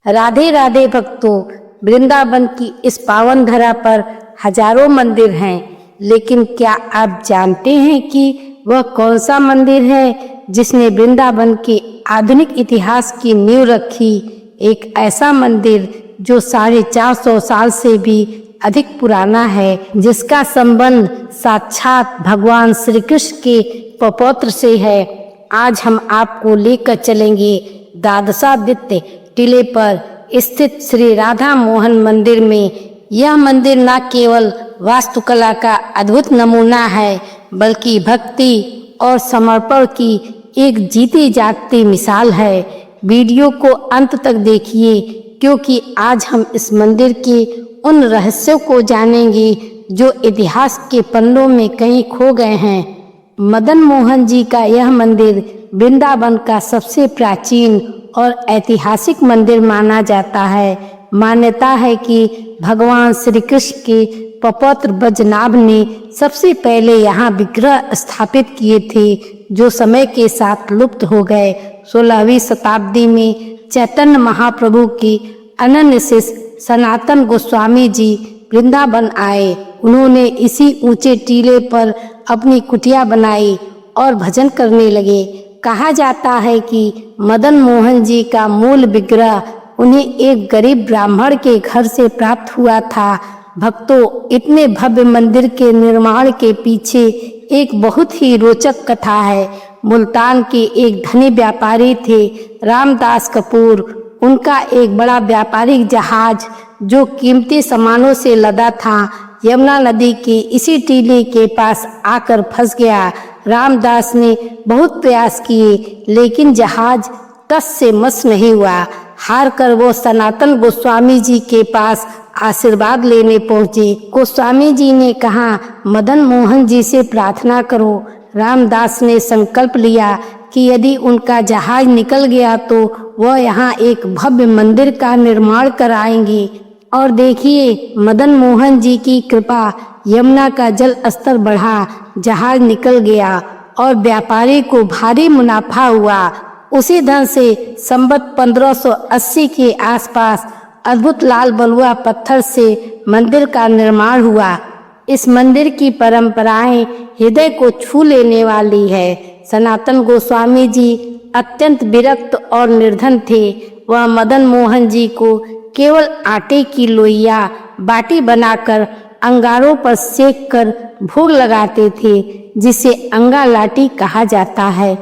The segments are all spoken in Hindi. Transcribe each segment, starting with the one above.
राधे राधे भक्तों, वृंदावन की इस पावन धरा पर हजारों मंदिर हैं, लेकिन क्या आप जानते हैं कि वह कौन सा मंदिर है जिसने वृंदावन के आधुनिक इतिहास की नींव रखी। एक ऐसा मंदिर जो 450 साल से भी अधिक पुराना है, जिसका संबंध साक्षात भगवान श्री कृष्ण के पपौत्र से है। आज हम आपको लेकर चलेंगे द्वादशादित्य टीले पर स्थित श्री राधा मोहन मंदिर में। यह मंदिर न केवल वास्तुकला का अद्भुत नमूना है, बल्कि भक्ति और समर्पण की एक जीती जागती मिसाल है। वीडियो को अंत तक देखिए, क्योंकि आज हम इस मंदिर के उन रहस्यों को जानेंगे जो इतिहास के पन्नों में कहीं खो गए हैं। मदन मोहन जी का यह मंदिर वृंदावन का सबसे प्राचीन और ऐतिहासिक मंदिर माना जाता है। मान्यता है कि भगवान श्री कृष्ण के पपौत्र ब्रजनाभ ने सबसे पहले यहाँ विग्रह स्थापित किए थे, जो समय के साथ लुप्त हो गए। 16वीं शताब्दी में चैतन्य महाप्रभु की अनन्य शिष्य सनातन गोस्वामी जी वृंदावन आए। उन्होंने इसी ऊंचे टीले पर अपनी कुटिया बनाई और भजन करने लगे। कहा जाता है कि मदन मोहन जी का मूल विग्रह उन्हें एक गरीब ब्राह्मण के घर से प्राप्त हुआ था। भक्तों, इतने भव्य मंदिर के निर्माण के पीछे एक बहुत ही रोचक कथा है। मुल्तान के एक धनी व्यापारी थे, रामदास कपूर। उनका एक बड़ा व्यापारिक जहाज जो कीमती सामानों से लदा था, यमुना नदी के इसी टीले के पास आकर फंस गया। रामदास ने बहुत प्रयास किए, लेकिन जहाज टस से मस नहीं हुआ। हार कर वो सनातन गोस्वामी जी के पास आशीर्वाद लेने पहुंचे। गोस्वामी जी ने कहा, मदन मोहन जी से प्रार्थना करो। रामदास ने संकल्प लिया कि यदि उनका जहाज निकल गया तो वह यहाँ एक भव्य मंदिर का निर्माण कराएंगे। और देखिए, मदन मोहन जी की कृपा, यमुना का जल स्तर बढ़ा, जहाज निकल गया और व्यापारी को भारी मुनाफा हुआ। उसी धन से संवत 1580 के आसपास अद्भुत लाल बलुआ पत्थर से मंदिर का निर्माण हुआ। इस मंदिर की परंपराएं हृदय को छू लेने वाली है। सनातन गोस्वामी जी अत्यंत विरक्त और निर्धन थे। वह मदन मोहन जी को केवल आटे की लोइया बाटी बनाकर अंगारों पर सेक कर भोग लगाते थे, जिसे अंगा लाटी कहा जाता है।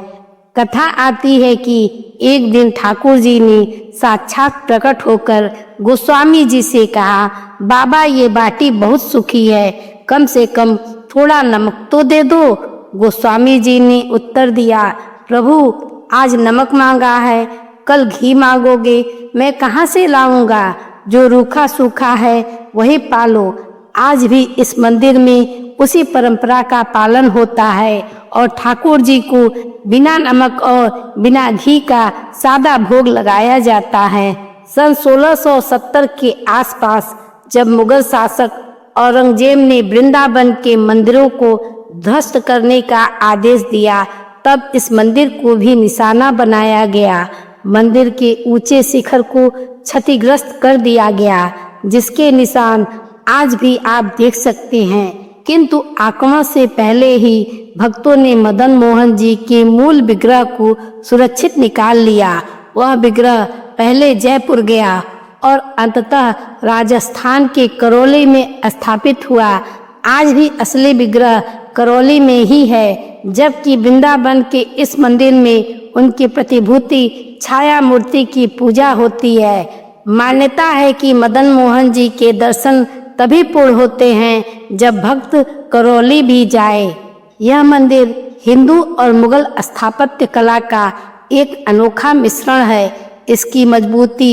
कथा आती है कि एक दिन ठाकुर जी ने साक्षात प्रकट होकर गोस्वामी जी से कहा, बाबा ये बाटी बहुत सूखी है, कम से कम थोड़ा नमक तो दे दो। गोस्वामी जी ने उत्तर दिया, प्रभु आज नमक मांगा है, कल घी मांगोगे, मैं कहाँ से लाऊंगा? जो रूखा सूखा है वही पालो। आज भी इस मंदिर में उसी परंपरा का पालन होता है और ठाकुर जी को बिना नमक और बिना घी का सादा भोग लगाया जाता है। सन 1670 के आसपास जब मुगल शासक औरंगजेब ने वृंदावन के मंदिरों को ध्वस्त करने का आदेश दिया, तब इस मंदिर को भी निशाना बनाया गया। मंदिर के ऊंचे शिखर को क्षतिग्रस्त कर दिया गया, जिसके निशान आज भी आप देख सकते हैं। किंतु आक्रमण से पहले ही भक्तों ने मदन मोहन जी के मूल विग्रह को सुरक्षित निकाल लिया। वह विग्रह पहले जयपुर गया और अंततः राजस्थान के करौली में स्थापित हुआ। आज भी असली विग्रह करौली में ही है, जबकि वृंदावन के इस मंदिर में उनकी प्रतिभूति छाया मूर्ति की पूजा होती है। मान्यता है कि मदन मोहन जी के दर्शन तभी पूर्ण होते हैं जब भक्त करौली भी जाए। यह मंदिर हिंदू और मुगल स्थापत्य कला का एक अनोखा मिश्रण है। इसकी मजबूती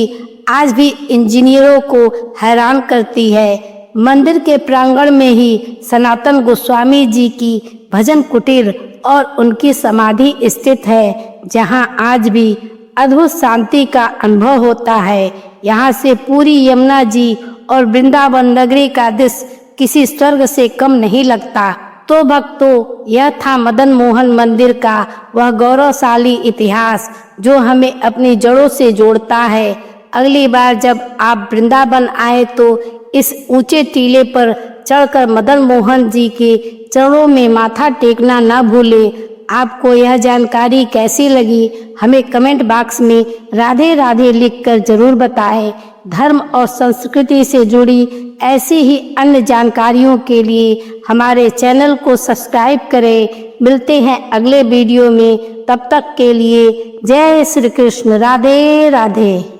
आज भी इंजीनियरों को हैरान करती है। मंदिर के प्रांगण में ही सनातन गोस्वामी जी की भजन कुटीर और उनकी समाधि स्थित है, जहां आज भी अद्भुत शांति का अनुभव होता है। यहाँ से पूरी यमुना जी और वृंदावन नगरी का दृश्य किसी स्वर्ग से कम नहीं लगता। तो भक्तों, यह था मदन मोहन मंदिर का वह गौरवशाली इतिहास जो हमें अपनी जड़ों से जोड़ता है। अगली बार जब आप वृंदावन आए तो इस ऊंचे टीले पर चढ़कर मदन मोहन जी के चरणों में माथा टेकना न भूलें। आपको यह जानकारी कैसी लगी हमें कमेंट बॉक्स में राधे राधे लिखकर जरूर बताएं। धर्म और संस्कृति से जुड़ी ऐसी ही अन्य जानकारियों के लिए हमारे चैनल को सब्सक्राइब करें। मिलते हैं अगले वीडियो में, तब तक के लिए जय श्री कृष्ण, राधे राधे।